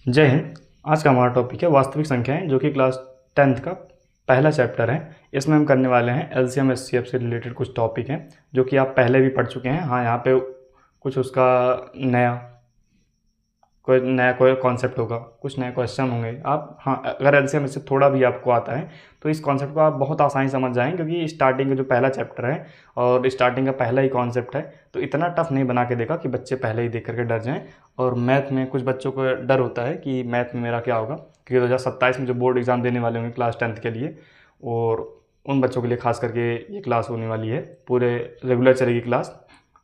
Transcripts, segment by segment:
जय हिंद। आज का हमारा टॉपिक है वास्तविक संख्याएं, जो कि क्लास 10th का पहला चैप्टर है। इसमें हम करने वाले हैं एलसीएम एचसीएफ से रिलेटेड कुछ टॉपिक हैं जो कि आप पहले भी पढ़ चुके हैं। हाँ, यहाँ पे कुछ उसका कोई कॉन्सेप्ट होगा, कुछ नए क्वेश्चन होंगे। आप हाँ, अगर एलसीएम से थोड़ा भी आपको आता है तो इस कॉन्सेप्ट को आप बहुत आसानी समझ जाएंगे, क्योंकि स्टार्टिंग का जो पहला चैप्टर है और स्टार्टिंग का पहला ही कॉन्सेप्ट है, तो इतना टफ नहीं बना के देखा कि बच्चे पहले ही देख करके डर जाएं। और मैथ में कुछ बच्चों को डर होता है कि मैथ में मेरा क्या होगा, क्योंकि 2027 में जो बोर्ड एग्ज़ाम देने वाले होंगे क्लास 10th के लिए, और उन बच्चों के लिए खास करके ये क्लास होने वाली है। पूरे रेगुलर चलेगी क्लास।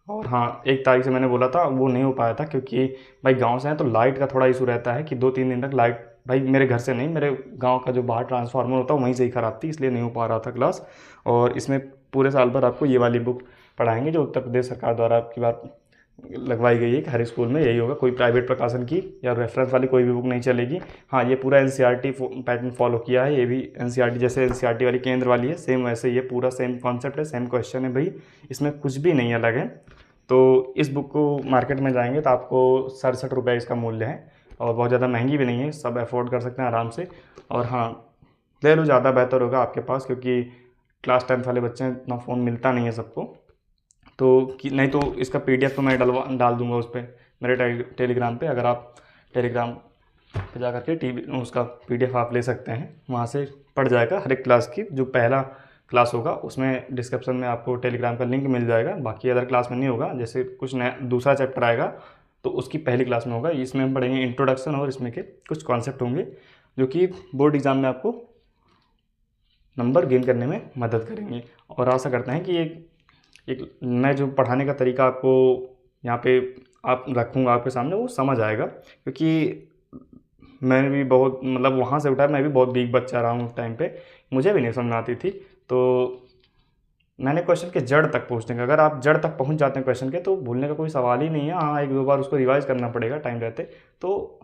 और हाँ, 1 तारीख से मैंने बोला था, वो नहीं हो पाया था क्योंकि भाई गांव से हैं तो लाइट का थोड़ा इशू रहता है कि 2-3 दिन तक लाइट, भाई मेरे घर से नहीं, मेरे गांव का जो बाहर ट्रांसफार्मर होता है वहीं से ही ख़राब थी, इसलिए नहीं हो पा रहा था क्लास। और इसमें पूरे साल भर आपको ये वाली बुक पढ़ाएंगे जो उत्तर प्रदेश सरकार द्वारा आपकी बार लगवाई गई है कि हर स्कूल में यही होगा। कोई प्राइवेट प्रकाशन की या रेफरेंस वाली कोई भी बुक नहीं चलेगी। हाँ, ये पूरा एनसीईआरटी पैटर्न फॉलो किया है। ये भी एनसीईआरटी जैसे एनसीईआरटी वाली केंद्र वाली है, सेम वैसे ये पूरा सेम कॉन्सेप्ट है, सेम क्वेश्चन है भाई, इसमें कुछ भी नहीं अलग है। तो इस बुक को मार्केट में जाएंगे तो आपको 67 रुपये इसका मूल्य है, और बहुत ज़्यादा महंगी भी नहीं है, सब अफोर्ड कर सकते हैं आराम से। और हाँ, ले लो, ज़्यादा बेहतर होगा आपके पास, क्योंकि क्लास 10th वाले बच्चे हैं, इतना फ़ोन मिलता नहीं है सबको। तो कि नहीं तो इसका पीडीएफ तो मैं डाल दूंगा उस पर, मेरे टेलीग्राम पे। अगर आप टेलीग्राम पे जा करके उसका पीडीएफ आप ले सकते हैं, वहाँ से पढ़ जाएगा हर एक क्लास की। जो पहला क्लास होगा उसमें डिस्क्रिप्शन में आपको टेलीग्राम का लिंक मिल जाएगा, बाकी अदर क्लास में नहीं होगा। जैसे कुछ नया दूसरा चैप्टर आएगा तो उसकी पहली क्लास में होगा। इसमें हम पढ़ेंगे इंट्रोडक्शन, और इसमें के कुछ कॉन्सेप्ट होंगे जो कि बोर्ड एग्ज़ाम में आपको नंबर गेन करने में मदद करेंगे। और आशा करते हैं कि एक मैं जो पढ़ाने का तरीका आपको यहाँ पे आप रखूँगा आपके सामने, वो समझ आएगा। क्योंकि मैंने भी बहुत, मतलब वहाँ से उठा, मैं भी बहुत वीक बच्चा रहा हूँ उस टाइम पे, मुझे भी नहीं समझ आती थी। तो मैंने क्वेश्चन के जड़ तक पहुँचने का, अगर आप जड़ तक पहुँच जाते हैं क्वेश्चन के, तो भूलने का कोई सवाल ही नहीं है। हाँ, 1-2 बार उसको रिवाइज करना पड़ेगा टाइम रहते, तो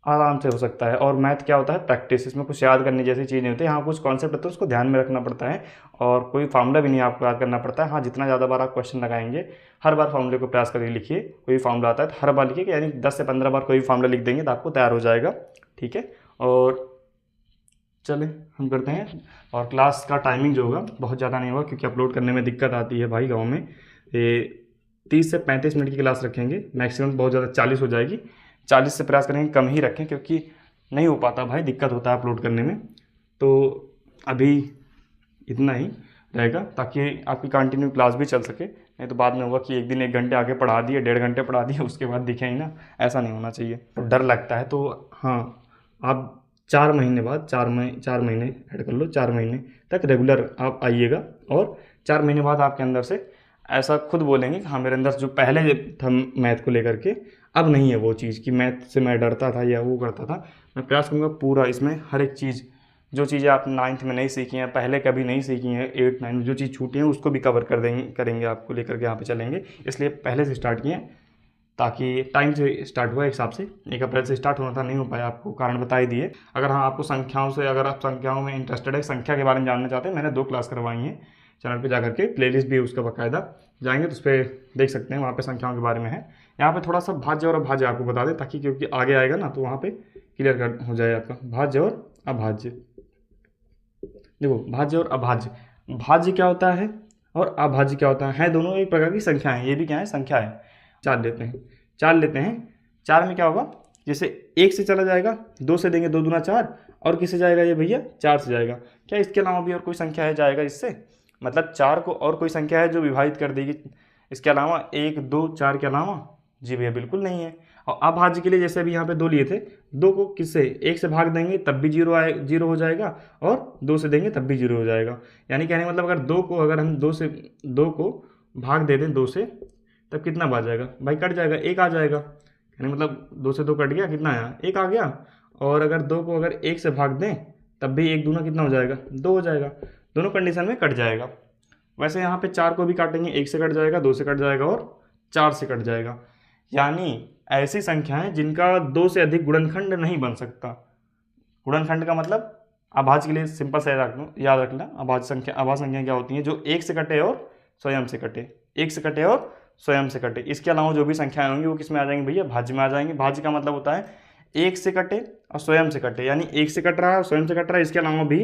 आराम से हो सकता है। और मैथ क्या होता है, प्रैक्टिस, इसमें कुछ याद करने जैसी चीज़ नहीं होती। हाँ, कुछ कॉन्सेप्ट होते हैं उसको ध्यान में रखना पड़ता है, और कोई फार्मूला भी नहीं आपको याद करना पड़ता है। हाँ, जितना ज़्यादा बार आप क्वेश्चन लगाएंगे, हर बार फार्मूले को प्रयास करके लिखिए। कोई फार्मूला आता है तो हर बार लिखिए, कि यानी 10 से 15 बार कोई भी फार्मूला लिख देंगे तो आपको तैयार हो जाएगा। ठीक है, और चले हम करते हैं। और क्लास का टाइमिंग जो होगा बहुत ज़्यादा नहीं होगा, क्योंकि अपलोड करने में दिक्कत आती है भाई गाँव में। ये 30 से 35 मिनट की क्लास रखेंगे मैक्सिमम, बहुत ज़्यादा 40 हो जाएगी। 40 से प्रयास करेंगे कम ही रखें, क्योंकि नहीं हो पाता भाई, दिक्कत होता है अपलोड करने में। तो अभी इतना ही रहेगा, ताकि आपकी कंटिन्यू क्लास भी चल सके। नहीं तो बाद में होगा कि एक दिन 1 घंटे आगे पढ़ा दिए, 1.5 घंटे पढ़ा दिए, उसके बाद दिखे ही ना। ऐसा नहीं होना चाहिए, तो डर लगता है। तो हाँ, आप 4 महीने बाद 4 महीने ऐड कर लो, 4 महीने तक रेगुलर आप आइएगा। और 4 महीने बाद आपके अंदर से ऐसा खुद बोलेंगे कि हाँ, मेरे अंदर जो पहले था मैथ को लेकर के, अब नहीं है वो चीज़ कि मैथ से मैं डरता था या वो करता था। मैं प्रयास करूँगा पूरा इसमें हर एक चीज़, जो चीज़ें आप 9th में नहीं सीखी हैं, पहले कभी नहीं सीखी हैं, 8-9 में जो चीज़ छूटी हैं, उसको भी कवर करेंगे, आपको लेकर के यहाँ पे चलेंगे। इसलिए पहले से स्टार्ट किए, ताकि टाइम से स्टार्ट हुआ। एक हिसाब से 1 अप्रैल से स्टार्ट होना था, नहीं हो पाया, आपको कारण बता ही दिए। अगर हाँ, आपको संख्याओं से, अगर आप संख्याओं में इंटरेस्टेड है, संख्या के बारे में जानना चाहते हैं, मैंने 2 क्लास करवाई हैं चैनल पे जाकर के, प्लेलिस्ट भी है उसका बाकायदा, जाएंगे तो उस पर देख सकते हैं, वहाँ पे संख्याओं के बारे में है। यहाँ पे थोड़ा सा भाज्य और अभाज्य आपको बता दें, ताकि क्योंकि आगे आएगा ना, तो वहाँ पे क्लियर कर हो जाए आपका भाज्य और अभाज्य। देखो, भाज्य और अभाज्य, भाज्य क्या होता है और अभाज्य क्या होता है दोनों एक प्रकार की संख्या है। ये भी क्या है, संख्या है। 4 लेते हैं, 4 लेते हैं। 4 में क्या होगा, जैसे 1 से चला जाएगा, 2 से देंगे, 2 दूना 4, और किससे जाएगा ये भैया, 4 से जाएगा। क्या इसके अलावा भी और कोई संख्या है जाएगा इससे, मतलब 4 को और कोई संख्या है जो विभाजित कर देगी इसके अलावा, 1, 2, 4 के अलावा? जी भैया, बिल्कुल नहीं है। और अभाज्य के लिए जैसे अभी यहाँ पे 2 लिए थे, 2 को किससे 1 से भाग देंगे तब भी 0 हो जाएगा, और 2 से देंगे तब भी 0 हो जाएगा। यानी कहने का मतलब, अगर 2 को, अगर हम 2 को भाग दे दें 2 से, तब कितना बच जाएगा भाई, कट जाएगा, 1 आ जाएगा। यानी मतलब 2 से 2 कट गया, कितना आया, 1 आ गया। और अगर 2 को अगर 1 से भाग दें, तब भी 1 दूना कितना हो जाएगा, 2 हो जाएगा। दोनों कंडीशन में कट जाएगा। वैसे यहाँ पे 4 को भी काटेंगे, 1 से कट जाएगा, 2 से कट जाएगा, और 4 से कट जाएगा। यानी ऐसी संख्याएं जिनका 2 से अधिक गुणनखंड नहीं बन सकता। गुणनखंड का मतलब, अभाज्य के लिए सिंपल से याद रखना, अभाज्य संख्या क्या होती है, जो 1 से कटे और स्वयं से कटे, 1 से कटे और स्वयं से कटे। इसके अलावा जो भी संख्याएं होंगी वो किस में आ जाएंगी भैया, भाज्य में आ जाएंगी। भाज्य का मतलब होता है एक से कटे और स्वयं से कटे, यानी एक से कट रहा है और स्वयं से कट रहा है। इसके अलावा भी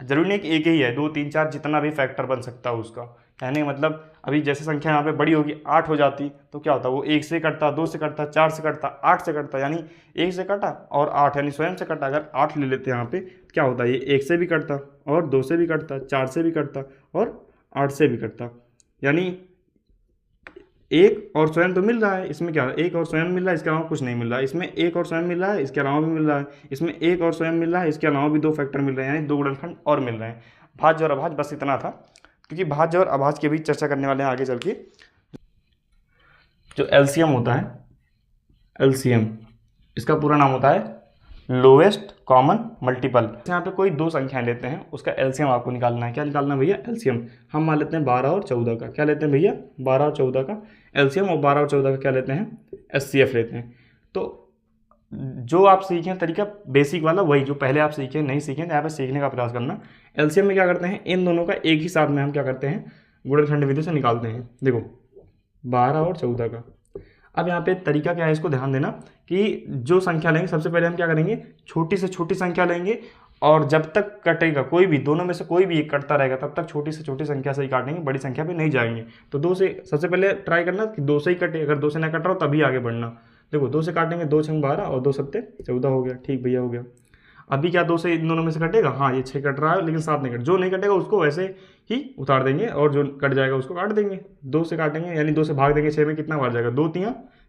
जरूरी नहीं कि एक ही है, 2 3 4 जितना भी फैक्टर बन सकता है उसका। कहने का मतलब अभी जैसे संख्या यहाँ पे बड़ी होगी 8 हो जाती तो क्या होता, वो 1 से कटता, 2 से कटता, 4 से कटता, 8 से कटता, यानी 1 से कटा और 8 यानी स्वयं से कटा। अगर 8 ले लेते हैं यहाँ पे क्या होता है, ये 1 से भी कटता और 2 से भी कटता, 4 से भी कटता और 8 से भी कटता। यानी एक और स्वयं तो मिल रहा है, इसमें क्या है, एक और स्वयं मिल रहा है, इसके अलावा कुछ नहीं मिल रहा है। इसमें एक और स्वयं मिल रहा है, इसके अलावा भी मिल रहा है। इसमें एक और स्वयं मिल रहा है, इसके अलावा भी 2 फैक्टर मिल रहे हैं, यानी 2 गुणनखंड और मिल रहे हैं। भाज्य और अभाज्य बस इतना था, क्योंकि भाज्य और अभाज्य के बीच चर्चा करने वाले हैं आगे चल के। जो एलसीएम होता है, एलसीएम इसका पूरा नाम होता है लोएस्ट कॉमन मल्टीपल। यहाँ पे कोई 2 संख्याएं लेते हैं, उसका एलसीएम आपको निकालना है। क्या निकालना है भैया, एलसीएम। हम मान लेते हैं 12 और 14 का, क्या लेते हैं भैया 12 और 14 का एलसीएम, और 12 और 14 का क्या लेते हैं, एचसीएफ लेते हैं। तो जो आप सीखे तरीका बेसिक वाला वही, जो पहले आप सीखे नहीं सीखे यहाँ पे सीखने का प्रयास करना। एलसीएम में क्या करते हैं, इन दोनों का एक ही साथ में हम क्या करते हैं, गुणनखंड विधि से निकालते हैं। देखो 12 और 14 का, अब यहाँ पे तरीका क्या है, इसको ध्यान देना कि जो संख्या लेंगे सबसे पहले हम क्या करेंगे, छोटी से छोटी संख्या लेंगे, और जब तक कटेगा कोई भी, दोनों में से कोई भी एक कटता रहेगा तब तक छोटी से छोटी संख्या से ही काटेंगे, बड़ी संख्या पे नहीं जाएंगे। तो 2 से सबसे पहले ट्राई करना कि 2 से ही कटे, अगर 2 से ना कट रहा हो तभी आगे बढ़ना। देखो 2 से काटेंगे, 2 छंग 12 और 2 सत्ते 14 हो गया, ठीक भैया हो गया। अभी क्या 2 से इन दोनों में से कटेगा, हाँ ये 6 कट रहा है लेकिन 7 नहीं कट, जो नहीं कटेगा उसको वैसे ही उतार देंगे और जो कट जाएगा उसको काट देंगे। 2 से काटेंगे यानी 2 से भाग देंगे, 6 में कितना बार जाएगा, 2 3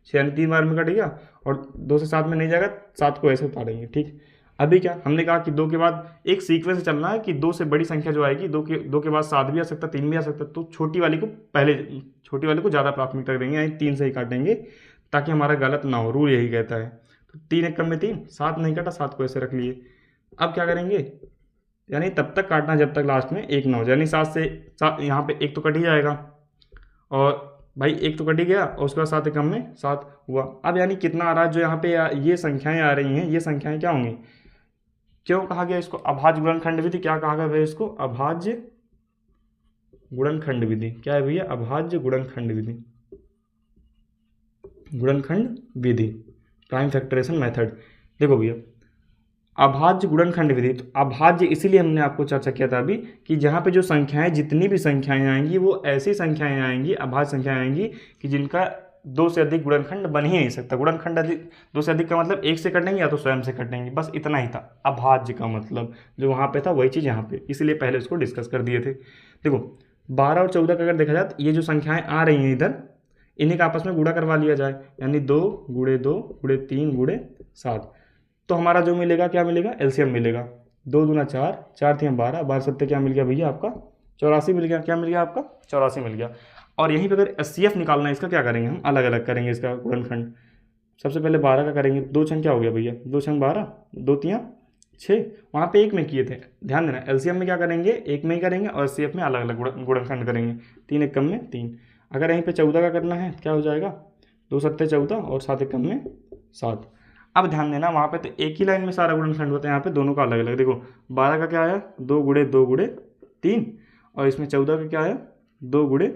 6 यानी 3 बार में कट गया, और 2 से 7 में नहीं जाएगा, 7 को ऐसे उतारेंगे, ठीक। अभी क्या हमने कहा कि 2 के बाद एक सीक्वेंस चलना है कि 2 से बड़ी संख्या जो आएगी, 2 के बाद 7 भी आ सकता, 3 भी आ सकता, तो छोटी वाली को पहले, छोटी वाली को ज़्यादा प्राथमिकता देंगे, यानी 3 से ही काटेंगे ताकि हमारा गलत ना हो, रूल यही कहता है। तो 3 एक कम में 3, 7 नहीं कटा, 7 को ऐसे रख लिए। अब क्या करेंगे, यानी तब तक काटना जब तक लास्ट में 1 ना हो, यानी 7 से यहाँ पे 1 तो कट ही जाएगा, और भाई 1 तो कट ही गया, और उसके बाद 7 एक कम में 7 हुआ। अब यानी कितना आ रहा है, जो यहाँ पे ये संख्याएं आ रही हैं, ये संख्याएं क्या होंगी, क्यों कहा गया इसको अभाज्य गुणनखंड विधि, क्या कहा गया भैया इसको, अभाज्य गुणनखंड विधि। क्या है भैया, अभाज्य गुणनखंड विधि, गुणनखंड विधि, प्राइम फैक्टराइजेशन मेथड। देखो भैया अभाज्य गुणनखंड विधि, तो अभाज्य इसीलिए हमने आपको चर्चा किया था अभी कि जहाँ पे जो संख्याएं, जितनी भी संख्याएं आएंगी वो ऐसी संख्याएं आएंगी, अभाज्य संख्याएं आएंगी कि जिनका 2 से अधिक गुणनखंड बन ही नहीं सकता। गुणनखंड 2 से अधिक का मतलब 1 से कटेंगे या तो स्वयं से कटेंगे, बस इतना ही था अभाज्य का मतलब, जो वहाँ पे था वही चीज़ यहाँ पे, इसलिए पहले उसको डिस्कस कर दिए थे। देखो 12 और 14 का अगर देखा जाए तो ये जो संख्याएं आ रही हैं इधर, इन्हीं का आपस में गुणा करवा लिया जाए, यानी 2 × 2 × 3 × 7, तो हमारा जो मिलेगा क्या मिलेगा, एलसीएम मिलेगा। 2 दूना 4, 4 3 12, 12 सत्ते क्या मिल गया भैया आपका 84 मिल गया। क्या मिल गया आपका 84 मिल गया। और यहीं पे अगर एचसीएफ निकालना है इसका, क्या करेंगे हम, अलग अलग करेंगे इसका गुणनखंड। सबसे पहले 12 का करेंगे, 2 छंग क्या हो गया भैया, 2 छंग 12, 2 3 6, वहाँ पे 1 में किए थे, ध्यान देना। एलसीएम में क्या करेंगे, 1 में ही करेंगे, और एचसीएफ में अलग अलग गुणनखंड करेंगे। 3 एक कम में 3। अगर यहीं पे 14 का करना है क्या हो जाएगा, 2 सत्ते 14 और 7 एक कम में 7। अब ध्यान देना वहाँ पे तो एक ही लाइन में सारा गुणनखंड होता है, यहाँ पे दोनों का अलग अलग। देखो 12 का क्या आया, 2 × 2 × 3, और इसमें 14 का क्या आया, 2 ×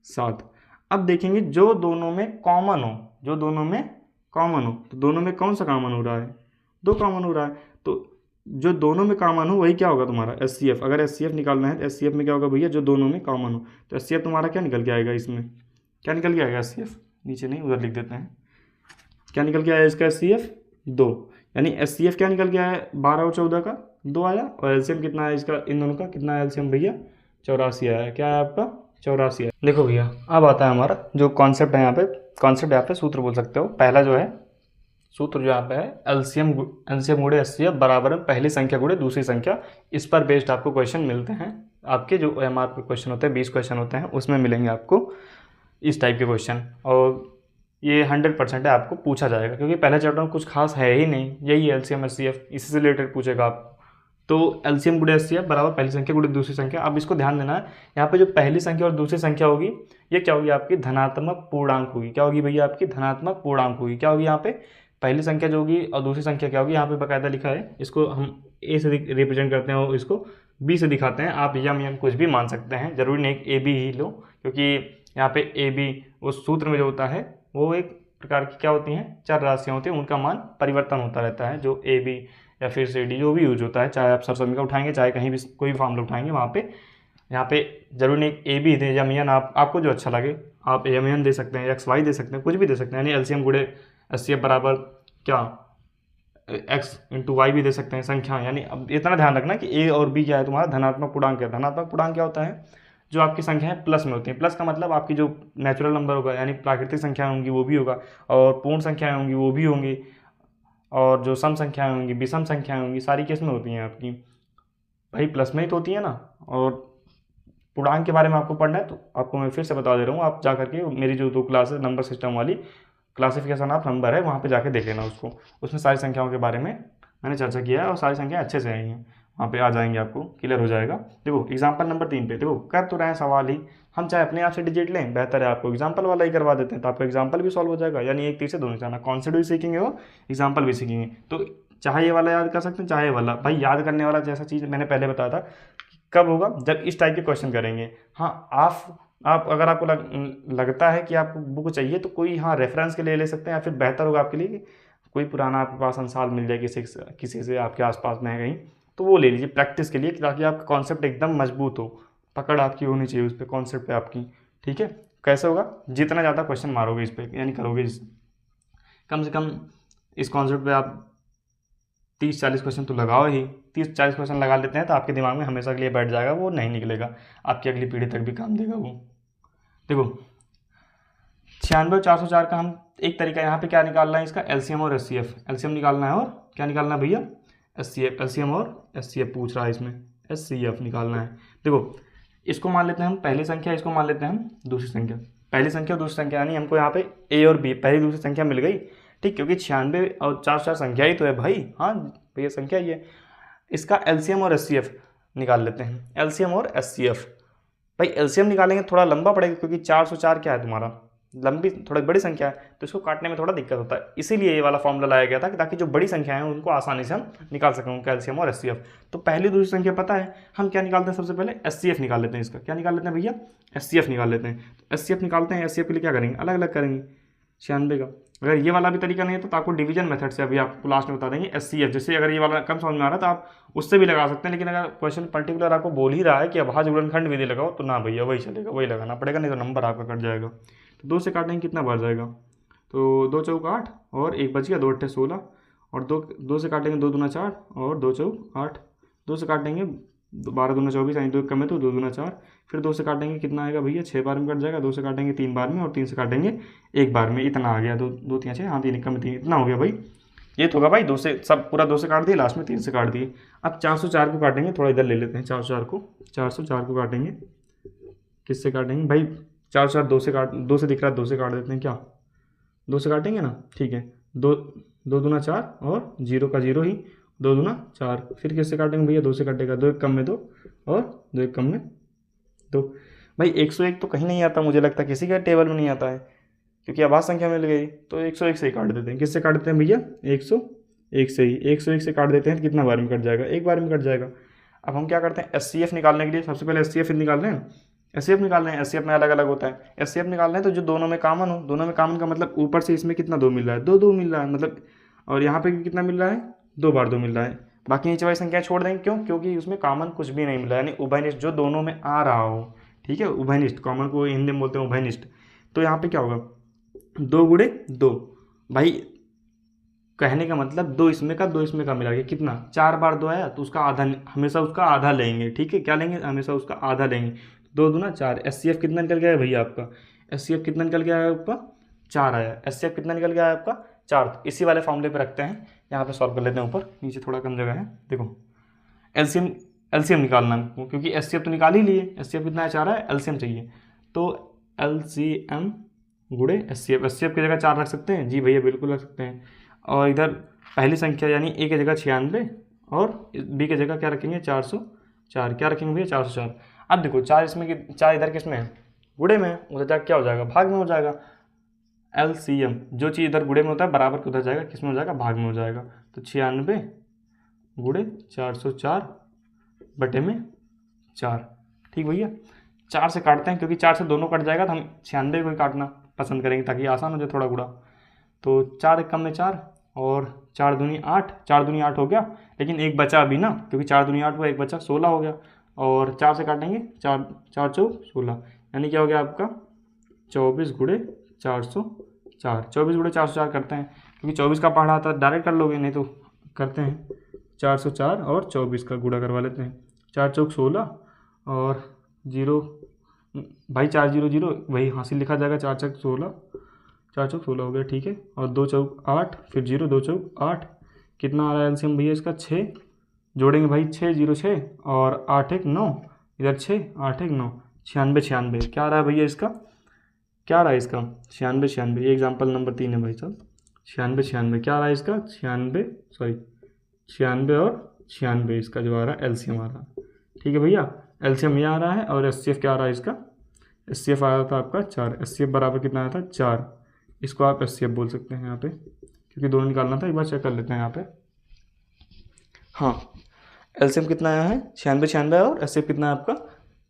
7। अब देखेंगे जो दोनों में कॉमन हो, जो दोनों में कॉमन हो, तो दोनों में कौन सा कॉमन हो रहा है, 2 कॉमन हो रहा है, तो जो दोनों में कॉमन हो वही क्या होगा तुम्हारा एचसीएफ। अगर एचसीएफ निकालना है तो एचसीएफ में क्या होगा भैया, जो दोनों में कॉमन हो, तो एचसीएफ तुम्हारा क्या निकल के आएगा, इसमें क्या निकल के आएगा एचसीएफ, नीचे नहीं उधर लिख देते हैं, क्या निकल के आया इसका एचसीएफ 2, यानी एचसीएफ क्या निकल के आया 12 और 14 का 2 आया, और एलसीएम कितना है इसका, इन दोनों का कितना है एलसीएम भैया 84 आया। क्या है आपका 84 है। देखो भैया अब आता है हमारा जो कॉन्सेप्ट है यहाँ पे, कॉन्सेप्ट यहाँ पे सूत्र बोल सकते हो। पहला जो है सूत्र जो यहाँ पे है एलसीएम गुणे एचसीएफ बराबर है पहली संख्या गुणे दूसरी संख्या। इस पर बेस्ड आपको क्वेश्चन मिलते हैं, आपके जो एमआर पे क्वेश्चन होते हैं 20 क्वेश्चन होते हैं उसमें मिलेंगे आपको इस टाइप के क्वेश्चन, और ये 100% है आपको पूछा जाएगा, क्योंकि पहले चैप्टर में कुछ खास है ही नहीं, यही एलसीएम एचसीएफ, इसी से रिलेटेड पूछेगा आपको। तो एलसीएम गुणे एचसीएफ बराबर पहली संख्या गुणे दूसरी संख्या। अब इसको ध्यान देना है, यहाँ पे जो पहली संख्या और दूसरी संख्या होगी ये क्या होगी, आपकी धनात्मक पूर्णांक होगी। क्या होगी भैया, आपकी धनात्मक पूर्णांक होगी। क्या होगी यहाँ पे, पहली संख्या जो होगी और दूसरी संख्या क्या होगी, यहाँ पे बाकायदा लिखा है, इसको हम ए से रिप्रेजेंट करते हैं और इसको बी से दिखाते हैं। आप यम कुछ भी मान सकते हैं, जरूरी नहीं ए बी ही लो, क्योंकि यहाँ पे ए बी उस सूत्र में जो होता है वो एक प्रकार की क्या होती हैं, चर राशियाँ होती हैं, उनका मान परिवर्तन होता रहता है, जो ए बी या फिर सी डी जो भी यूज होता है, चाहे आप सरसमी का उठाएंगे चाहे कहीं भी कोई भी फॉर्मूला उठाएंगे वहाँ पे, यहाँ पे जरूरी नहीं ए बी दे या मियन, आपको जो अच्छा लगे आप ए मियन दे सकते हैं, एक्स वाई दे सकते हैं, कुछ भी दे सकते हैं, यानी एलसीएम गुणे एचसीएफ बराबर क्या एक्स इंटू वाई भी दे सकते हैं संख्या। यानी अब इतना ध्यान रखना कि ए और बी क्या है, तुम्हारा धनात्मक पूर्णांक है। धनात्मक पूर्णांक क्या होता है, जो आपकी संख्याएं प्लस में होती हैं। प्लस का मतलब आपकी जो नेचुरल नंबर होगा यानी प्राकृतिक संख्याएं होंगी वो भी होगा, और पूर्ण संख्याएं होंगी वो भी होंगी, और जो सम संख्याएं होंगी विषम संख्याएं होंगी, सारी किस में होती हैं आपकी, भाई प्लस में ही तो होती है ना। और पूर्णांक के बारे में आपको पढ़ना है तो आपको मैं फिर से बता दे रहा हूँ, आप जा करके मेरी जो 2 क्लास है नंबर सिस्टम वाली, क्लासिफिकेशन ऑफ नंबर है, वहाँ पे जाके देख लेना उसको। उसमें सारी संख्याओं के बारे में मैंने चर्चा किया है और सारी संख्याएं अच्छे से आई हैं, वहाँ पे आ जाएंगे, आपको क्लियर हो जाएगा। देखो एग्जाम्पल नंबर 3 पे देखो, कर तो रहे हैं सवाल ही, हम चाहे अपने आप से डिजिट लें, बेहतर है आपको एग्जाम्पल वाला ही करवा देते हैं, तो आपका एग्जाम्पल भी सॉल्व हो जाएगा। यानी एक तीर से दो निशाना, कॉन्सेप्ट भी सीखेंगे और एग्जाम्पल भी सीखेंगे। तो चाहे ये वाला याद कर सकते हैं चाहे ये वाला, भाई याद करने वाला जैसा चीज़ मैंने पहले बताया था कब होगा, जब इस टाइप के क्वेश्चन करेंगे। हाँ आप अगर आपको लगता है कि आपको बुक चाहिए तो कोई हाँ रेफरेंस के लिए ले सकते हैं, या फिर बेहतर होगा आपके लिए कि कोई पुराना आपके पास अंसाल मिल जाए किसी से आपके आसपास में है कहीं, तो वो ले लीजिए प्रैक्टिस के लिए, ताकि आपका कॉन्सेप्ट एकदम मजबूत हो, पकड़ आपकी होनी चाहिए उस पर, कॉन्सेप्ट पे आपकी। ठीक है, कैसे होगा, जितना ज़्यादा क्वेश्चन मारोगे इस पर, यानी करोगे कम से कम इस कॉन्सेप्ट पे आप 30-40 क्वेश्चन तो लगाओ ही। 30-40 क्वेश्चन लगा लेते हैं तो आपके दिमाग में हमेशा के लिए बैठ जाएगा, वो नहीं निकलेगा, आपकी अगली पीढ़ी तक भी काम देगा वो। देखो 96 और 404 का हम एक तरीका यहाँ पे क्या निकालना है, इसका एलसीएम और एचसीएफ, एलसीएम निकालना है और क्या निकालना है भैया, एचसीएफ, एलसीएम और एचसीएफ पूछ रहा है इसमें, एचसीएफ निकालना है। देखो इसको मान लेते हैं हम पहली संख्या, इसको मान लेते हैं हम दूसरी संख्या। पहली संख्या और दूसरी संख्या यानी हमको यहाँ पे ए और बी पहली दूसरी संख्या मिल गई, ठीक, क्योंकि 96 और 404 संख्या ही तो है भाई, हाँ भैया संख्या ही है। इसका एलसीएम और एचसीएफ निकाल लेते हैं, एलसीएम और एचसीएफ। भाई एलसीएम निकालेंगे थोड़ा लंबा पड़ेगा, क्योंकि 404 क्या है तुम्हारा, लंबी थोड़ी बड़ी संख्या है, तो इसको काटने में थोड़ा दिक्कत होता है, इसीलिए ये वाला फॉर्मूला लाया गया था कि ताकि जो बड़ी संख्या है उनको आसानी से हम निकाल सकें, उनका एलसीएम और एचसीएफ। तो पहली दूसरी संख्या पता है, हम क्या निकालते हैं, सबसे पहले एचसीएफ निकाल लेते हैं। इसका क्या निकाल लेते हैं भैया, एचसीएफ निकाल लेते हैं। तो एचसीएफ निकालते हैं, एचसीएफ के लिए क्या करेंगे, अलग अलग करेंगे 96 का। अगर ये वाला भी तरीका नहीं है तो आपको डिवीजन मेथड से अभी आपको लास्ट में बता देंगे एचसीएफ। जैसे अगर ये वाला कम समझ में आ रहा है तो आप उससे भी लगा सकते हैं, लेकिन अगर क्वेश्चन पर्टिकुलर आपको बोल ही रहा है कि अभाज्य गुणनखंड विधि लगाओ, तो ना भैया वही चलेगा, वही लगाना पड़ेगा, नहीं तो नंबर आपका कट जाएगा। तो 2 से काटेंगे कितना बढ़ जाएगा, तो 2 चौक 8 और 1 बच गया, 2 अट्ठे 16, और 2 से काटेंगे 2 दूना 4 और 2 चौक 8, 2 से काटेंगे 12 दूना 24, यानी 2 कम है तो 2 दूना 4, फिर 2 से काटेंगे कितना आएगा भैया, 6 बार में कट जाएगा, 2 से काटेंगे 3 बार में और 3 से काटेंगे 1 बार में, इतना आ गया, 2 3 6, हाँ 3 कम 3, इतना हो गया भाई। ये तो होगा भाई 2 से सब पूरा 2 से काट दिए, लास्ट में 3 से काट दिए। अब 404 को काटेंगे, थोड़ा इधर ले लेते हैं 404 को काटेंगे, किससे काटेंगे भाई, 404 2 से काट, 2 से दिख रहा है 2 से काट देते हैं, क्या 2 से काटेंगे ना, ठीक है, 2 दूना 4 और 0 का 0 ही, 2 दूना 4, फिर किससे काटेंगे भैया, 2 से काटेगा, 2 एक कम में 2 और 2 एक कम में 2। भाई 101 तो कहीं नहीं आता, मुझे लगता है किसी का टेबल में नहीं आता है, क्योंकि अभाज्य संख्या मिल गई, तो 101 से ही काट देते हैं। किससे काटते हैं भैया, 101 से ही, 101 से काट देते हैं, तो कितना बार में कट जाएगा, 1 बार में कट जाएगा। अब हम क्या करते हैं, एचसीएफ निकालने के लिए सबसे पहले एचसीएफ निकाल रहे हैं, एचसीएफ निकाल रहे हैं, एचसीएफ में अलग अलग होता है। एचसीएफ निकाल रहे हैं तो जो दोनों में कॉमन हो, दोनों में कॉमन का मतलब ऊपर से इसमें कितना 2 मिल रहा है, 2 मिल रहा है मतलब, और यहाँ पे कितना मिल रहा है, 2 बार 2 मिल रहा है। बाकी नीचे वाली संख्या छोड़ देंगे, क्यों, क्योंकि उसमें कॉमन कुछ भी नहीं मिला, यानी उभयनिष्ठ जो दोनों में आ रहा हो, ठीक है, उभयनिष्ठ, कॉमन को हिंदी में बोलते हैं उभयनिष्ठ। तो यहाँ पे क्या होगा, 2 गुणे 2, भाई कहने का मतलब 2 इसमें का 2 इसमें का मिला के कितना, 4 बार 2 आया तो उसका आधा, हमेशा उसका आधा लेंगे, ठीक है, क्या लेंगे, हमेशा उसका आधा लेंगे। 2 दूना 4, एचसीएफ कितना निकल गया है भैया आपका, एचसीएफ कितना निकल गया है आपका, 4 आया, एचसीएफ कितना निकल गया है आपका 4। तो इसी वाले फॉर्मूले पे रखते हैं, यहाँ पे सॉल्व कर लेते हैं, ऊपर नीचे थोड़ा कम जगह है। देखो एलसीएम निकालना हमको, क्योंकि एचसीएफ तो निकाल ही लिए, एचसीएफ कितना है 4 है, एलसीएम चाहिए, तो एलसीएम गुणे एचसीएफ, एचसीएफ की जगह 4 रख सकते हैं, जी भैया बिल्कुल रख सकते हैं। और इधर पहली संख्या यानी ए की जगह 96 और बी की जगह क्या रखेंगे, 404, क्या रखेंगे भैया 404। अब देखो 4 इसमें 4 इधर किस में है, गुणे में, उधर जाकर क्या हो जाएगा, भाग में हो जाएगा। एलसीएम जो चीज़ इधर गुणे में होता है बराबर के उधर जाएगा, किस में हो जाएगा, भाग में हो जाएगा। तो 96 गुणे 404 बटे में 4, ठीक भैया। 4 से काटते हैं, क्योंकि 4 से दोनों कट जाएगा तो हम 96 को ही काटना पसंद करेंगे ताकि आसान हो जाए थोड़ा गुड़ा। तो 4 एक कम में 4 और 4 दूनी 8, 4 दूनी 8 हो गया, लेकिन एक बचा अभी ना, क्योंकि 4 दूनी 8 हुआ, एक बचा 16 हो गया। और 4 से काटेंगे, 4 4 चौक 16, यानी क्या हो गया आपका 24 गुणे 404। 24 गुणे 404 करते हैं, क्योंकि 24 का पहाड़ा आता है डायरेक्ट कर लोगे, नहीं तो करते हैं 404 और 24 का गुणा करवा लेते हैं। 4 चौक 16 और 0 भाई 4 0 0 वही हासिल लिखा जाएगा, 4 चौक 16, 4 चौक 16 हो गया, ठीक है। और 2 चौक 8, फिर 0 2 चौक 8, कितना आ रहा है एलसीएम भैया इसका 6, जोड़ेंगे भाई 6 0 6 और 8 1 9, इधर 6 8 1 9, 96 96, क्या आ रहा है भैया इसका, क्या आ रहा है इसका 96 96, ये एग्जाम्पल नंबर 3 है भाई साहब। 96 96 क्या आ रहा है इसका 96, सॉरी 96 और 96 इसका जो आ रहा है एलसीएम आ रहा है, ठीक है भैया। एलसीएम ये आ रहा है और एचसीएफ क्या आ रहा है इसका, एचसीएफ आ रहा था आपका 4, एचसीएफ बराबर कितना आया था 4, इसको आप एचसीएफ बोल सकते हैं यहाँ पे, क्योंकि दोनों निकालना था, एक बार चेक कर लेते हैं यहाँ पे। हाँ, एलसीएम कितना आया है 96 96 और एचसीएफ कितना है आपका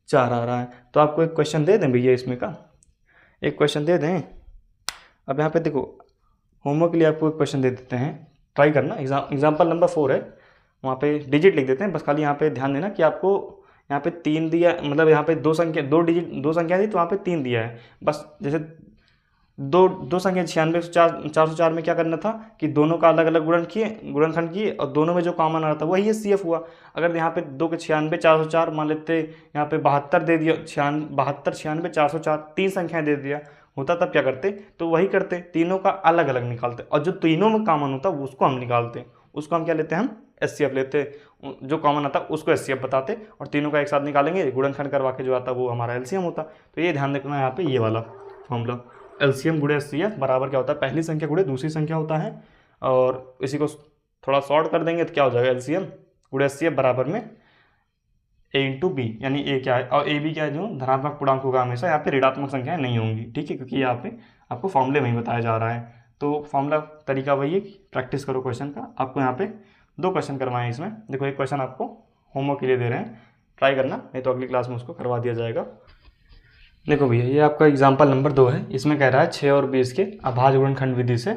4 आ रहा है। तो आपको एक क्वेश्चन दे दें भैया इसमें का, एक क्वेश्चन दे दें। अब यहाँ पे देखो होमवर्क के लिए आपको एक क्वेश्चन दे देते हैं, ट्राई करना। एग्जाम्पल नंबर 4 है, वहाँ पे डिजिट लिख देते हैं, बस खाली यहाँ पे ध्यान देना कि आपको यहाँ पे 3 दिया, मतलब यहाँ पे 2 संख्या 2 डिजिट 2 संख्या थी, तो वहाँ पे 3 दिया है। बस जैसे दो संख्या 96 404 में क्या करना था कि दोनों का अलग अलग गुणनखंड किए और दोनों में जो कॉमन आ रहा था वही एचसीएफ हुआ। अगर यहाँ पे 2 के 96 404 मान लेते, यहाँ पे 72 दे दिया, 72 96 404 3 संख्याएं दे दिया होता, तब क्या करते, तो वही करते, तीनों का अलग अलग निकालते, और जो तीनों में कॉमन होता उसको हम निकालते, उसको हम क्या लेते हैं, हम एचसीएफ लेते, जो कॉमन आता उसको एचसीएफ बताते, और तीनों का एक साथ निकालेंगे, गुणनखंड करवा के जो आता वो हमारा एलसीएम होता। तो ये ध्यान रखना है यहाँ पे, ये वाला फॉर्मूला एलसीएम गुणे एचसीएफ बराबर क्या होता है, पहली संख्या गुणे दूसरी संख्या होता है। और इसी को थोड़ा शॉर्ट कर देंगे तो क्या हो जाएगा, एलसीएम गुणे एचसीएफ बराबर में ए इंटू बी, यानी ए क्या है और ए बी क्या है, जो धनात्मक पूर्णांक होगा हमेशा, यहाँ पे ऋणात्मक संख्याएं नहीं होंगी, ठीक है, क्योंकि यहाँ पे आपको फॉर्मूले में ही बताया जा रहा है। तो फॉर्मूला तरीका वही है, प्रैक्टिस करो क्वेश्चन का। आपको यहाँ पे 2 क्वेश्चन करवाएं इसमें, देखो एक क्वेश्चन आपको होमवर्क के लिए दे रहे हैं, ट्राई करना, नहीं तो अगली क्लास में उसको करवा दिया जाएगा। देखो भैया ये आपका एग्जाम्पल नंबर 2 है, इसमें कह रहा है 6 और 20 के अभाज्य गुणनखंड विधि से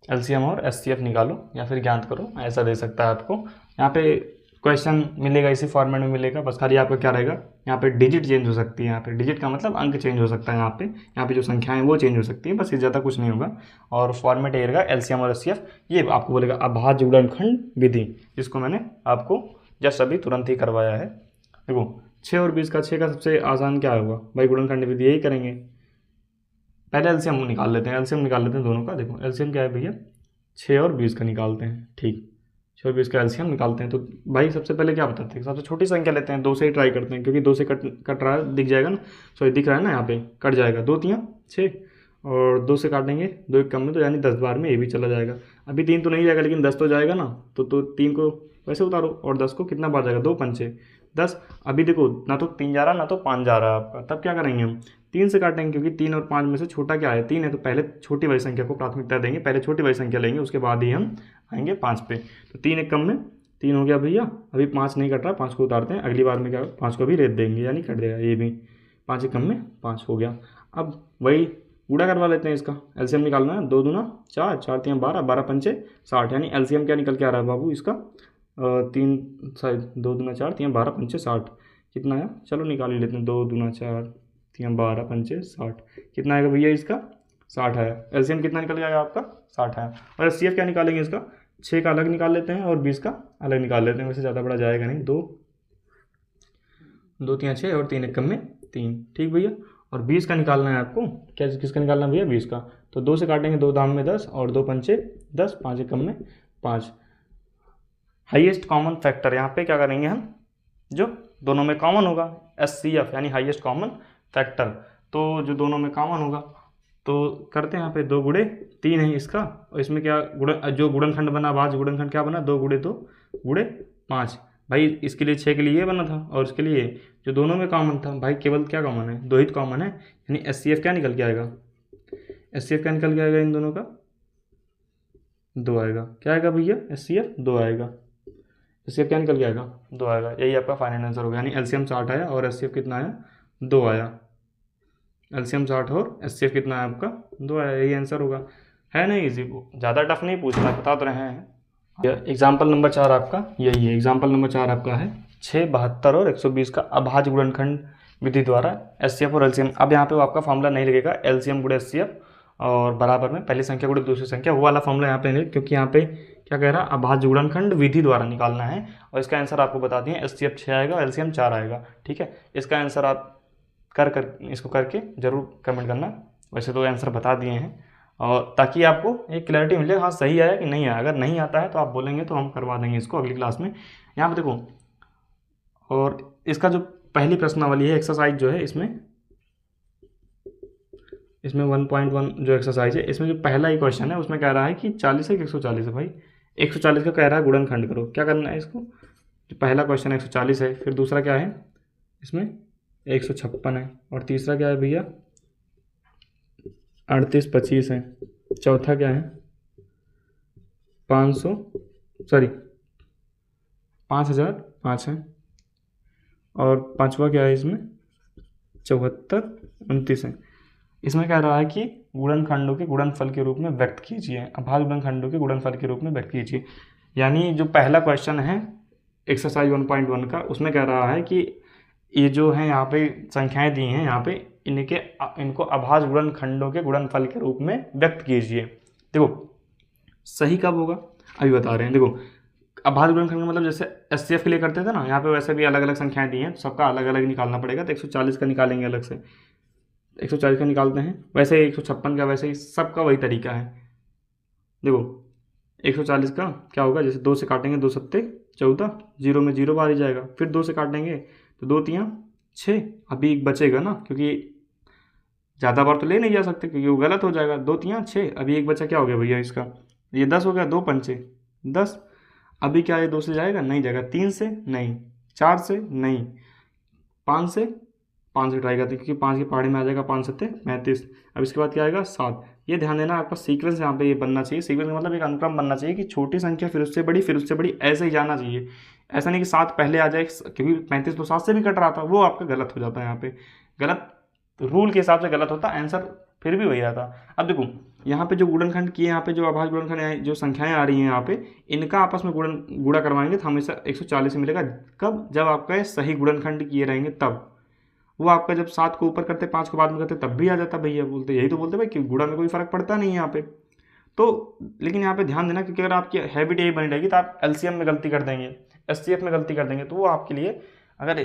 एलसीएम और एचसीएफ निकालो या फिर ज्ञात करो, ऐसा दे सकता है आपको। यहाँ पे क्वेश्चन मिलेगा इसी फॉर्मेट में मिलेगा, बस खाली आपका क्या रहेगा, यहाँ पे डिजिट चेंज हो सकती है, यहाँ पे डिजिट का मतलब अंक चेंज हो सकता है, यहाँ पे जो संख्याएं वो चेंज हो सकती है, बस ये ज़्यादा कुछ नहीं होगा। और फॉर्मेट ये रहेगा एलसीएम और एचसीएफ, ये आपको बोलेगा अभाज्य गुणनखंड विधि, जिसको मैंने आपको जस्ट अभी तुरंत ही करवाया है। देखो 6 और 20 का, 6 का सबसे आसान क्या होगा भाई, गुणनखंड विधि यही करेंगे। पहले एलसीएम निकाल लेते हैं, एलसीएम निकाल लेते हैं दोनों का। देखो एलसीएम क्या है भैया, 6 और 20 का निकालते हैं, ठीक, 6 और 20 का एलसीएम निकालते हैं। तो भाई सबसे पहले क्या बताते हैं, सबसे छोटी संख्या लेते हैं, 2 से ही ट्राई करते हैं, क्योंकि 2 से कट रहा है, दिख जाएगा ना, सॉरी दिख रहा है ना, यहाँ पे कट जाएगा, 2 3 6 और 2 से काटेंगे, 2 एक कम में, तो यानी 10 बार में ये भी चला जाएगा। अभी 3 तो नहीं जाएगा, लेकिन 10 तो जाएगा ना, तो 3 को वैसे उतारो और 10 को कितना बार जाएगा, 2 पंचे 10। अभी देखो ना तो 3 जा रहा ना तो 5 जा रहा है आपका, तब क्या करेंगे हम 3 से काटेंगे, क्योंकि 3 और 5 में से छोटा क्या है, 3 है, तो पहले छोटी वाली संख्या को प्राथमिकता देंगे, पहले छोटी वाली संख्या लेंगे, उसके बाद ही हम आएंगे 5 पे। तो 3 एक कम में 3 हो गया भैया, अभी 5 नहीं कट रहा, 5 को उतारते हैं, अगली बार में क्या 5 को भी रेत देंगे, यानी कट जाएगा ये भी, 5 एक कम में 5 हो गया। अब वही गुणा करवा लेते हैं, इसका एलसीएम निकालना है, 2 दूना 4, 4 3 12, 12 पंचे 60, यानी एलसीएम क्या निकल के आ रहा है बाबू इसका, 2 दूना 4 3 12 पंचे 60, कितना आया, चलो निकाल ही लेते हैं, 2 दूना 4 3 12 पंचे 60, कितना आएगा भैया इसका 60 आया। एलसीएम कितना निकल जाएगा आपका 60 आया। और एचसीएफ क्या निकालेंगे इसका, 6 का अलग निकाल लेते हैं और 20 का अलग निकाल लेते हैं, वैसे ज़्यादा बड़ा जाएगा नहीं, 2 3 6 और 3 एक कम में 3, ठीक भैया। और 20 का निकालना है आपको, क्या किसका निकालना है भैया 20 का, तो 2 से काटेंगे, 2 दाम में 10 और 2 पंचे 10, 5 एक कम में 5। हाईएस्ट कॉमन फैक्टर यहाँ पे क्या करेंगे हम, जो दोनों में कॉमन होगा, एचसीएफ यानी हाईएस्ट कॉमन फैक्टर, तो जो दोनों में कॉमन होगा तो करते हैं यहाँ पे 2 गुणे 3 है इसका, और इसमें क्या जो गुणनखंड बना, भाज्य गुणनखंड क्या बना, 2 गुणे 2 गुणे 5, भाई इसके लिए 6 के लिए ये बना था और इसके लिए जो दोनों में कॉमन था, भाई केवल क्या कॉमन है, 2 ही कॉमन है, यानी एचसीएफ क्या निकल के आएगा, एचसीएफ क्या निकल के आएगा, इन दोनों का 2 आएगा, क्या आएगा भैया एचसीएफ 2 आएगा, एचसीएफ क्या निकल के आएगा 2 आएगा, यही आपका फाइनल आंसर होगा, यानी एलसीएम 60 आया और एचसीएफ कितना आया 2 आया, एलसीएम 60 और एचसीएफ कितना है आपका 2 आया, यही आंसर होगा। है नहीं इजी, वो ज़्यादा टफ नहीं पूछना, बता तो रहे हैं। एग्जाम्पल नंबर 4 आपका यही है। एग्जाम्पल नंबर 4 आपका है 6, 72 और 120 का अभाज्य गुणनखंड विधि द्वारा एचसीएफ और एलसीएम। अब यहाँ पे वो आपका फॉर्मूला नहीं लगेगा, एलसीएम गुणे एचसीएफ और बराबर में पहली संख्या गुणे दूसरी संख्या, वो वाला फॉर्मूला यहाँ पे नहीं, क्योंकि यहाँ पे क्या कह रहा है, अभाज्य गुणनखंड विधि द्वारा निकालना है। और इसका आंसर आपको बता दिए, एचसीएफ 6 आएगा, एलसीएम 4 आएगा। ठीक है, इसका आंसर आप इसको करके जरूर कमेंट करना। वैसे तो आंसर बता दिए हैं, और ताकि आपको एक क्लैरिटी मिले, हाँ सही आया कि नहीं आया। अगर नहीं आता है तो आप बोलेंगे तो हम करवा देंगे इसको अगली क्लास में। यहाँ पे देखो, और इसका जो पहली प्रश्नावली है एक्सरसाइज जो है, इसमें 1.1 जो एक्सरसाइज है, इसमें जो पहला ही क्वेश्चन है उसमें कह रहा है कि 40 है कि 140 है। भाई 140 का कह रहा है गुणनखंड करो, क्या करना है इसको, जो पहला क्वेश्चन है 140 है, फिर दूसरा क्या है इसमें 156 है, और तीसरा क्या है भैया 38, 25 है, चौथा क्या है 5005 है, और पांचवा क्या है इसमें 74, 29 है। इसमें कह रहा है कि गुणनखंडों के गुणनफल के रूप में व्यक्त कीजिए, अभाज्य गुणनखंडों के गुणनफल के रूप में व्यक्त कीजिए। यानी जो पहला क्वेश्चन है एक्सरसाइज 1.1 का, उसमें कह रहा है कि ये जो है यहाँ पे संख्याएं दी हैं, यहाँ पे इनको अभाज्य गुणनखंडों के गुणनफल के रूप में व्यक्त कीजिए। देखो सही कब होगा अभी बता रहे हैं। देखो अभाज्य गुणनखंड मतलब जैसे एचसीएफ के लिए करते थे ना, यहाँ पे वैसे भी अलग अलग संख्याएं दी हैं, तो सबका अलग अलग निकालना पड़ेगा। तो 140 का निकालेंगे अलग से, 140 का निकालते हैं, वैसे 156 का, वैसे ही सबका वही तरीका है। देखो 140 का क्या होगा, जैसे 2 से काटेंगे 2 सत्ते 14, 0 में 0 बाहर ही जाएगा, फिर 2 से काटेंगे तो 2 तियाँ 6, अभी एक बचेगा ना, क्योंकि ज़्यादा बार तो ले नहीं जा सकते क्योंकि वो गलत हो जाएगा। 2 तियाँ 6, अभी एक बचा, क्या हो गया भैया इसका, ये 10 हो गया, 2 पंचे 10, अभी क्या ये 2 से जाएगा, नहीं जाएगा, 3 से नहीं, 4 से नहीं, 5 से ट्राई करते हैं क्योंकि 5 की पहाड़ी में आ जाएगा, 5 सत्ते 35। अब इसके बाद क्या आएगा 7। ये ध्यान देना, आपका सीक्वेंस यहाँ पे ये बनना चाहिए। सीक्वेंस का मतलब एक अनुक्रम बनना चाहिए कि छोटी संख्या फिर उससे बड़ी, फिर उससे बड़ी, ऐसे ही जाना चाहिए। ऐसा नहीं कि 7 पहले आ जाए, क्योंकि 35 तो 7 से भी कट रहा था, वो आपका गलत हो जाता है। यहाँ पे गलत रूल के हिसाब से गलत होता, आंसर फिर भी वही आता। अब देखो यहाँ पे जो गुणनखंड किए, यहाँ पे जो अभाज्य गुणनखंड जो संख्याएं आ रही हैं यहाँ पे, इनका आपस में गुणा करवाएंगे तो हमेशा 140 से मिलेगा। कब, जब आपका सही गुणनखंड किए रहेंगे तब। वो आपका जब 7 को ऊपर करते 5 को बाद में करते तब भी आ जाता भैया, बोलते यही तो बोलते भाई कि गुणा में कोई फर्क पड़ता नहीं है यहाँ पे। तो लेकिन यहाँ पे ध्यान देना, क्योंकि अगर आपकी हैबिट यही बनी रहेगी तो आप एलसीएम में गलती कर देंगे, एचसीएफ में गलती कर देंगे, तो वो आपके लिए, अगर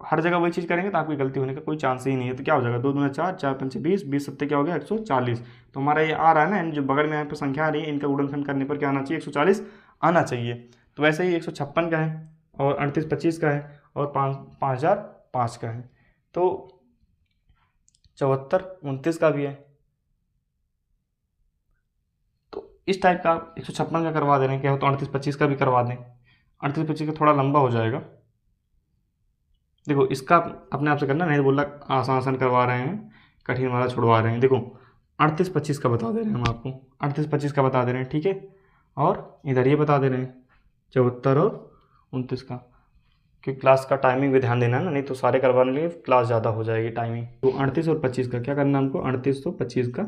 हर जगह वही चीज़ करेंगे तो आपकी गलती होने का कोई चांस ही नहीं है। तो क्या हो जाएगा, 2 दूना 4, 4 पंचे 20, 20 सत्ते क्या हो गया 140। तो हमारा ये आ रहा है ना, जो बगल में यहाँ पे संख्या आ रही है, इनका गुणनखंड करने पर क्या आना चाहिए, 140 आना चाहिए। तो वैसे ही 156 का है, और 38, 25 का है, और 5005 का है, तो 74, 29 का भी है। तो इस टाइप का 156 का करवा दे रहे हैं, क्या हो तो 38, 25 का भी करवा दें। 38, 25 का थोड़ा लंबा हो जाएगा। देखो इसका अपने आप से करना, नहीं बोला आसान आसान करवा रहे हैं, कठिन वाला छुड़वा रहे हैं। देखो 38, 25 का बता दे रहे हैं हम आपको, 38, 25 का बता दे रहे हैं, ठीक है। और इधर ये बता दे रहे हैं 74 और 29 का, क्योंकि क्लास का टाइमिंग भी ध्यान देना है ना, नहीं तो सारे करवाने के लिए क्लास ज़्यादा हो जाएगी टाइमिंग। तो 38 और 25 का क्या करना है हमको, 38 तो 25 का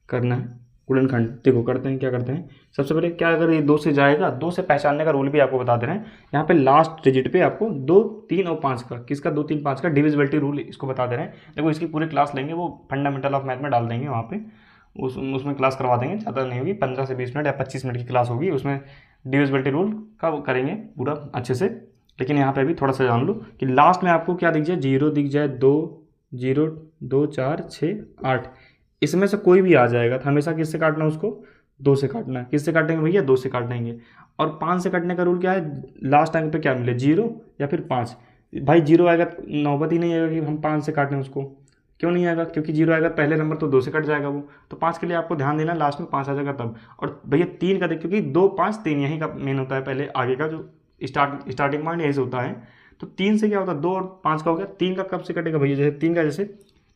करना है गुणनखंड। देखो करते हैं, क्या करते हैं, सबसे पहले क्या, अगर ये 2 से जाएगा, 2 से पहचानने का रूल भी आपको बता दे रहे हैं। यहाँ पे लास्ट डिजिट पे आपको 2, 3 और 5 का, किसका 2, 3, 5 का डिविजिबिलिटी रूल इसको बता दे रहे हैं। देखो इसकी पूरी क्लास लेंगे, वो फंडामेंटल ऑफ मैथ में डाल देंगे, वहाँ पे उसमें क्लास करवा देंगे, ज़्यादा नहीं होगी, 15 से 20 मिनट या 25 मिनट की क्लास होगी, उसमें डिविजिबिलिटी रूल का करेंगे पूरा अच्छे से। लेकिन यहाँ पे भी थोड़ा सा जान लो कि लास्ट में आपको क्या दिख जाए, 0 दिख जाए, 2, 0, 2, 4, 6, 8, इसमें से कोई भी आ जाएगा। तो हमेशा किससे काटना है उसको, 2 से काटना है। किससे काटेंगे भैया, 2 से काटेंगे। और 5 से काटने का रूल क्या है, लास्ट टाइम पे क्या मिले, 0 या फिर 5। भाई 0 आएगा नौबत ही नहीं आएगा कि हम 5 से काटें उसको, क्यों नहीं आएगा, क्योंकि 0 आएगा पहले नंबर तो 2 से कट जाएगा वो। तो 5 के लिए आपको ध्यान देना, लास्ट में 5 आ जाएगा तब। और भैया 3 का देख, क्योंकि 2, 5, 3 यहीं का मेन होता है, पहले आगे का जो स्टार्टिंग पॉइंट यहीं से होता है। तो 3 से क्या होता है, 2 और 5 का हो गया। 3 का कब से कटेगा भैया, जैसे 3 का, जैसे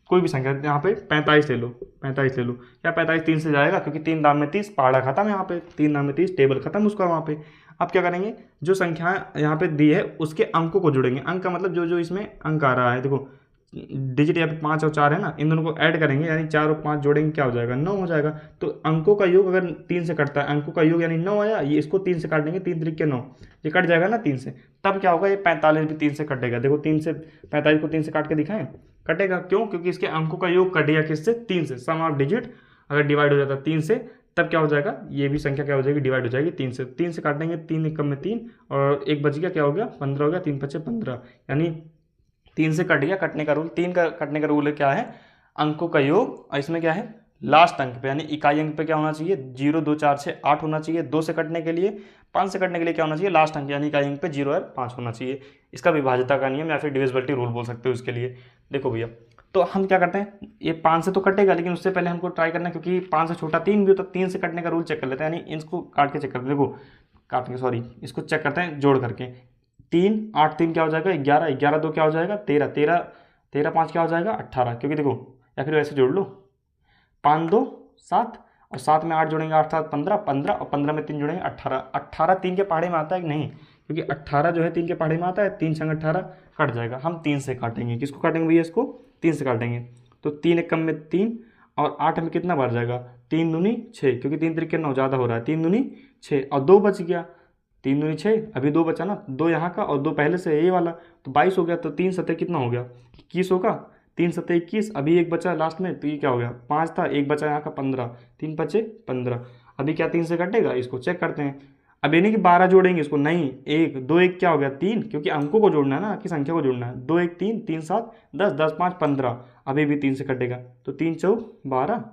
कोई भी संख्या यहाँ पे 45 ले लो, 45 ले लो, क्या 45 3 से जाएगा, क्योंकि 3 दाम में 30, पहाड़ा खत्म यहाँ पे, 3 दाम में 30, टेबल खत्म उसका वहाँ पे। अब क्या करेंगे, जो संख्या यहाँ पे दी है उसके अंकों को जोड़ेंगे। अंक का मतलब जो जो इसमें अंक आ रहा है, देखो डिजिट यहाँ पे 5 और 4 है ना, इन दोनों को ऐड करेंगे यानी 4 और 5 जोड़ेंगे क्या हो जाएगा 9 हो जाएगा। तो अंकों का योग अगर 3 से कटता है, अंकों का योग यानी 9 आया, ये इसको 3 से काट देंगे, 3 3 के 9, ये कट जाएगा ना 3 से, तब क्या होगा ये 45 भी 3 से कटेगा। देखो 3 से 45 को 3 से काट के दिखाएं, कटेगा क्यों? क्योंकि इसके अंकों का योग कटेगा किससे? 3 से। सम ऑफ डिजिट अगर डिवाइड हो जाता है 3 से, तब क्या हो जाएगा, ये भी संख्या क्या हो जाएगी, डिवाइड हो जाएगी 3 से। 3 से काटेंगे, 3 एकम में 3 और 1 बच गया, क्या हो गया 15 हो गया, 3 5 15, यानी 3 से कट गया। कटने का रूल, 3 का कटने का रूल है क्या है, अंकों का योग, और इसमें क्या है लास्ट अंक पे यानी इकाई अंक पे क्या होना चाहिए 0 2 4 6 8 होना चाहिए। 2 से कटने के लिए, 5 से कटने के लिए क्या होना चाहिए लास्ट अंक यानी इकाई अंक पे 0 और 5 होना चाहिए। इसका विभाज्यता का नियम या फिर डिविजिबिलिटी रूल बोल सकते हो इसके लिए। देखो भैया, तो हम क्या करते हैं, ये 5 से तो कटेगा, लेकिन उससे पहले हमको ट्राई करना है, क्योंकि 5 से छोटा 3 भी होता है, 3 से कटने का रूल चेक कर लेते हैं, यानी इसको काट के चेक करते हैं। देखो काट के, सॉरी, इसको चेक करते हैं जोड़ करके। 3 8 3 क्या हो जाएगा 11, 11 2 क्या हो जाएगा 13, 13 5 क्या हो जाएगा 18, क्योंकि देखो, या फिर वैसे जोड़ लो, 5 2 7 और 7 में 8 जोड़ेंगे 8 7 15, 15 और 15 में 3 जोड़ेंगे 18, 18 3 के पहाड़े में आता है कि नहीं, क्योंकि 18 जो है 3 के पहाड़े में आता है, 3 संग 18 कट जाएगा। हम 3 से काटेंगे, किसको काटेंगे भैया, इसको 3 से काटेंगे। तो 3 एकम में 3 और 8 में कितना बार जाएगा, 3 दूनी 6, क्योंकि 3 3 के 9 ज़्यादा हो रहा है, 3 दूनी 6 और 2 बच गया, 3 दूनी 6, अभी 2 बचा ना, 2 यहाँ का और 2 पहले से ये वाला, तो 22 हो गया। तो 3 सतह कितना हो गया 21 होगा, 3 सतह 21, अभी एक बचा लास्ट में, तो ये क्या हो गया 5 था, एक बचा यहाँ का 15, 3 5 15, अभी क्या 3 से कटेगा, इसको चेक करते हैं। अब ये नहीं कि 12 जोड़ेंगे इसको, नहीं, 1 2 1 क्या हो गया 3, क्योंकि अंकों को जोड़ना है ना कि संख्या को जोड़ना है। 2 1 3, 3 7 10, 10 5 15, अभी भी 3 से कटेगा, तो 3 4 12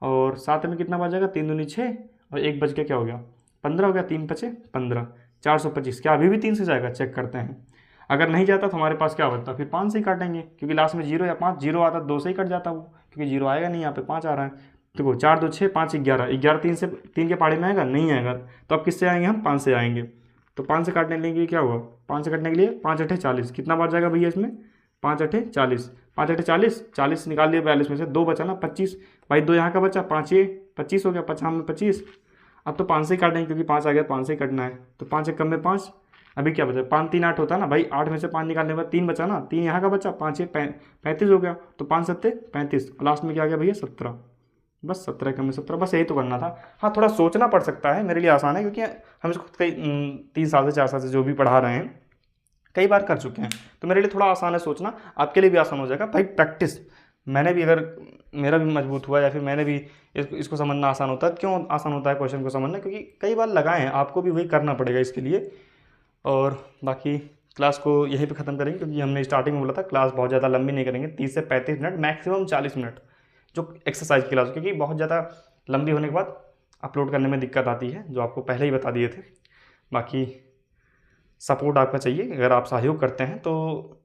और 7 में कितना बच जाएगा 3 दूनी 6 और 1 बच गया, क्या हो गया 15 हो गया, 3 5 15, 425, क्या अभी भी 3 से जाएगा, चेक करते हैं। अगर नहीं जाता तो हमारे पास क्या बचता, फिर 5 से ही काटेंगे, क्योंकि लास्ट में 0 या 5, 0 आता 2 से ही कट जाता वो, क्योंकि 0 आएगा नहीं, यहाँ पे 5 आ रहा है। देखो 4 2 6 5 11, 11 3 से 3 के पहाड़े में आएगा, नहीं आएगा, तो अब किससे आएंगे हम 5 से आएंगे। तो 5 से काटने के लिए क्या हुआ, 5 से काटने के लिए 5 8 40, कितना बार जाएगा भैया इसमें 5 8 40, 5 8 40, 40 निकाल लिया 42 में से, 2 बचा ना 25, भाई 2 यहाँ का बचा, 5 ये 25 हो गया, 50 में 25। अब तो 5 से ही काटेंगे, क्योंकि 5 आ गया, 5 से ही कटना है, तो 5 एकम में 5, अभी क्या बचा 5 3 8 होता ना भाई, 8 में से 5 निकालने के बाद 3 बचा ना, 3 यहाँ का बचा, 5 ये 35 हो गया, तो 5 7 35, लास्ट में क्या आ गया भैया 17, बस 17 एकम में 17, बस यही तो करना था। हाँ थोड़ा सोचना पड़ सकता है, मेरे लिए आसान है, क्योंकि हम इसको कई 3 साल से 4 साल से जो भी पढ़ा रहे हैं कई बार कर चुके हैं, तो मेरे लिए थोड़ा आसान है सोचना, आपके लिए भी आसान हो जाएगा भाई। प्रैक्टिस, मैंने भी, अगर मेरा भी मजबूत हुआ या फिर मैंने भी इसको समझना आसान होता है, क्यों आसान होता है क्वेश्चन को समझना, क्योंकि कई बार लगाए हैं, आपको भी वही करना पड़ेगा इसके लिए। और बाकी क्लास को यहीं पे ख़त्म करेंगे, क्योंकि हमने स्टार्टिंग में बोला था क्लास बहुत ज़्यादा लंबी नहीं करेंगे, 30 से 35 मिनट, मैक्सिमम 40 मिनट जो एक्सरसाइज की क्लास, क्योंकि बहुत ज़्यादा लंबी होने के बाद अपलोड करने में दिक्कत आती है, जो आपको पहले ही बता दिए थे। बाकी सपोर्ट आपका चाहिए, अगर आप सहयोग करते हैं तो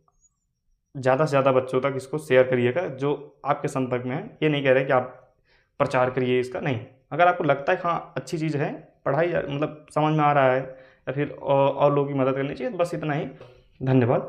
ज़्यादा से ज़्यादा बच्चों तक इसको शेयर करिएगा जो आपके संपर्क में है। ये नहीं कह रहे कि आप प्रचार करिए इसका, नहीं, अगर आपको लगता है हाँ अच्छी चीज़ है, पढ़ाई मतलब समझ में आ रहा है, या फिर और लोगों की मदद करनी चाहिए, तो बस इतना ही। धन्यवाद।